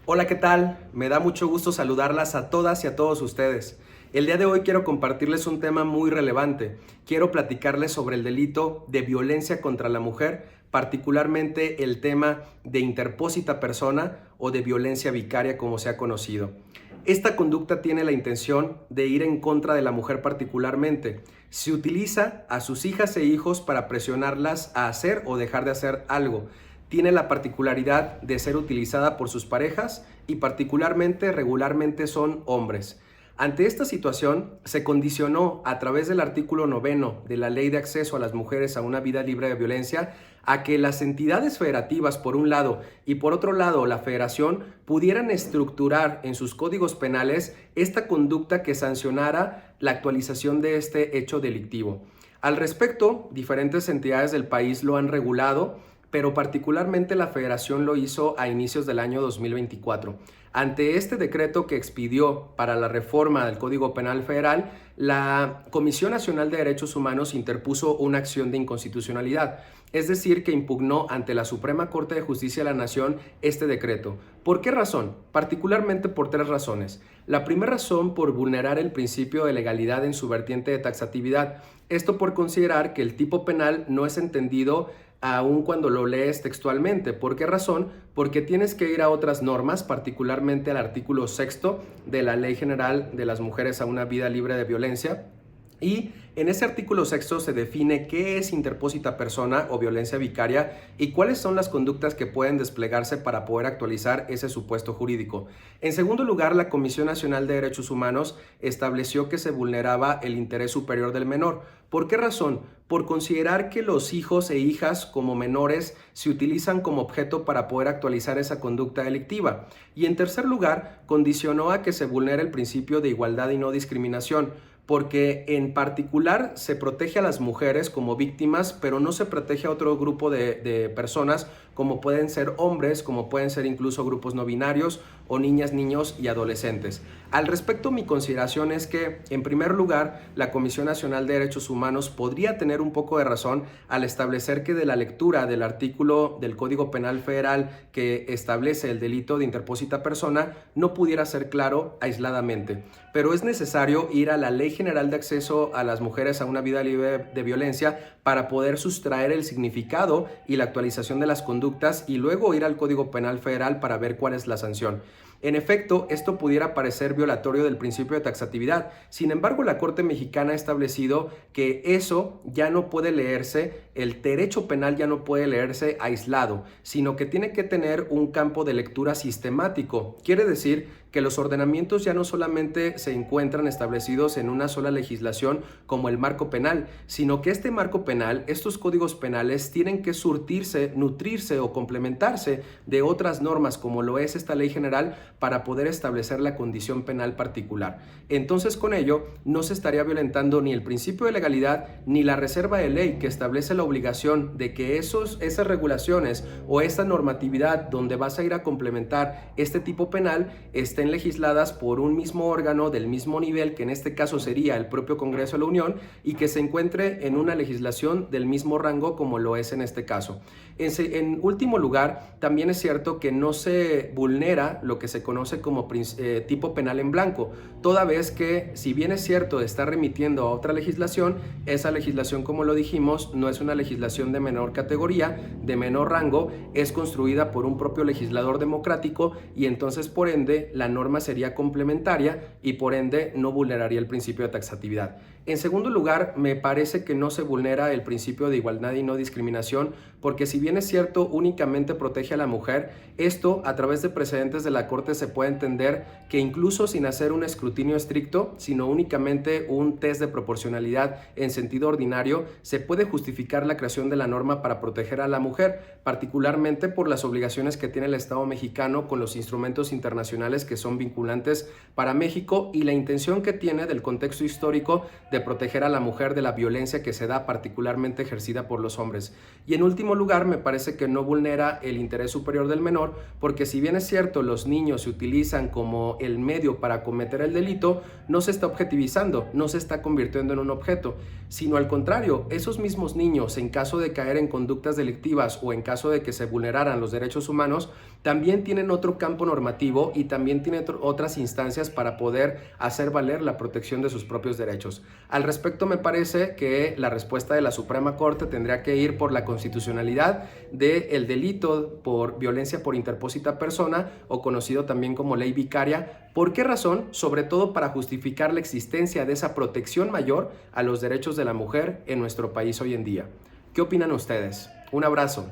Hola, ¿qué tal? Me da mucho gusto saludarlas a todas y a todos ustedes. El día de hoy quiero compartirles un tema muy relevante. Quiero platicarles sobre el delito de violencia contra la mujer, particularmente el tema de interpósita persona o de violencia vicaria, como se ha conocido. Esta conducta tiene la intención de ir en contra de la mujer particularmente. Se utiliza a sus hijas e hijos para presionarlas a hacer o dejar de hacer algo. Tiene la particularidad de ser utilizada por sus parejas y regularmente son hombres. Ante esta situación, se condicionó a través del artículo 9 de la Ley de Acceso a las Mujeres a una Vida Libre de Violencia a que las entidades federativas, por un lado, y por otro lado, la federación, pudieran estructurar en sus códigos penales esta conducta que sancionara la actualización de este hecho delictivo. Al respecto, diferentes entidades del país lo han regulado, pero particularmente la Federación lo hizo a inicios del año 2024. Ante este decreto que expidió para la reforma del Código Penal Federal, la Comisión Nacional de Derechos Humanos interpuso una acción de inconstitucionalidad, es decir, que impugnó ante la Suprema Corte de Justicia de la Nación este decreto. ¿Por qué razón? Particularmente por tres razones. La primera razón, por vulnerar el principio de legalidad en su vertiente de taxatividad. Esto por considerar que el tipo penal no es entendido aun cuando lo lees textualmente. ¿Por qué razón? Porque tienes que ir a otras normas, particularmente al artículo 6 de la Ley General de las Mujeres a una Vida Libre de Violencia. Y en ese artículo 6 se define qué es interpósita persona o violencia vicaria y cuáles son las conductas que pueden desplegarse para poder actualizar ese supuesto jurídico. En segundo lugar, la Comisión Nacional de Derechos Humanos estableció que se vulneraba el interés superior del menor. ¿Por qué razón? Por considerar que los hijos e hijas como menores se utilizan como objeto para poder actualizar esa conducta delictiva. Y en tercer lugar, condicionó a que se vulnere el principio de igualdad y no discriminación, porque en particular se protege a las mujeres como víctimas, pero no se protege a otro grupo de personas como pueden ser hombres, como pueden ser incluso grupos no binarios o niñas, niños y adolescentes. Al respecto, mi consideración es que, en primer lugar, la Comisión Nacional de Derechos Humanos podría tener un poco de razón al establecer que de la lectura del artículo del Código Penal Federal que establece el delito de interpósita persona no pudiera ser claro aisladamente. Pero es necesario ir a la Ley General de Acceso a las Mujeres a una Vida Libre de Violencia para poder sustraer el significado y la actualización de las conductas y luego ir al Código Penal Federal para ver cuál es la sanción. En efecto, esto pudiera parecer violatorio del principio de taxatividad. Sin embargo, la Corte Mexicana ha establecido que eso ya no puede leerse, el derecho penal ya no puede leerse aislado, sino que tiene que tener un campo de lectura sistemático. Quiere decir que los ordenamientos ya no solamente se encuentran establecidos en una sola legislación como el marco penal, sino que este marco penal, estos códigos penales tienen que surtirse, nutrirse o complementarse de otras normas como lo es esta ley general para poder establecer la condición penal particular. Entonces, con ello no se estaría violentando ni el principio de legalidad ni la reserva de ley que establece la obligación de que esas regulaciones o esta normatividad donde vas a ir a complementar este tipo penal estén legisladas por un mismo órgano del mismo nivel, que en este caso sería el propio Congreso de la Unión, y que se encuentre en una legislación del mismo rango como lo es en este caso. En último lugar, también es cierto que no se vulnera lo que se conoce como tipo penal en blanco, toda vez que, si bien es cierto, está remitiendo a otra legislación, esa legislación, como lo dijimos, no es una legislación de menor categoría, de menor rango, es construida por un propio legislador democrático y entonces, por ende, la norma sería complementaria y por ende no vulneraría el principio de taxatividad. En segundo lugar, me parece que no se vulnera el principio de igualdad y no discriminación, porque si bien es cierto, únicamente protege a la mujer, esto a través de precedentes de la Corte se puede entender que incluso sin hacer un escrutinio estricto, sino únicamente un test de proporcionalidad en sentido ordinario, se puede justificar la creación de la norma para proteger a la mujer, particularmente por las obligaciones que tiene el Estado mexicano con los instrumentos internacionales que son vinculantes para México y la intención que tiene del contexto histórico de proteger a la mujer de la violencia que se da particularmente ejercida por los hombres. Y en último lugar, me parece que no vulnera el interés superior del menor, porque si bien es cierto, los niños se utilizan como el medio para cometer el delito, no se está objetivizando, no se está convirtiendo en un objeto, sino al contrario, esos mismos niños, en caso de caer en conductas delictivas o en caso de que se vulneraran los derechos humanos, también tienen otro campo normativo y también tienen otras instancias para poder hacer valer la protección de sus propios derechos. Al respecto, me parece que la respuesta de la Suprema Corte tendría que ir por la constitucionalidad del delito por violencia por interpósita persona, o conocido también como ley vicaria. ¿Por qué razón? Sobre todo para justificar la existencia de esa protección mayor a los derechos de la mujer en nuestro país hoy en día. ¿Qué opinan ustedes? Un abrazo.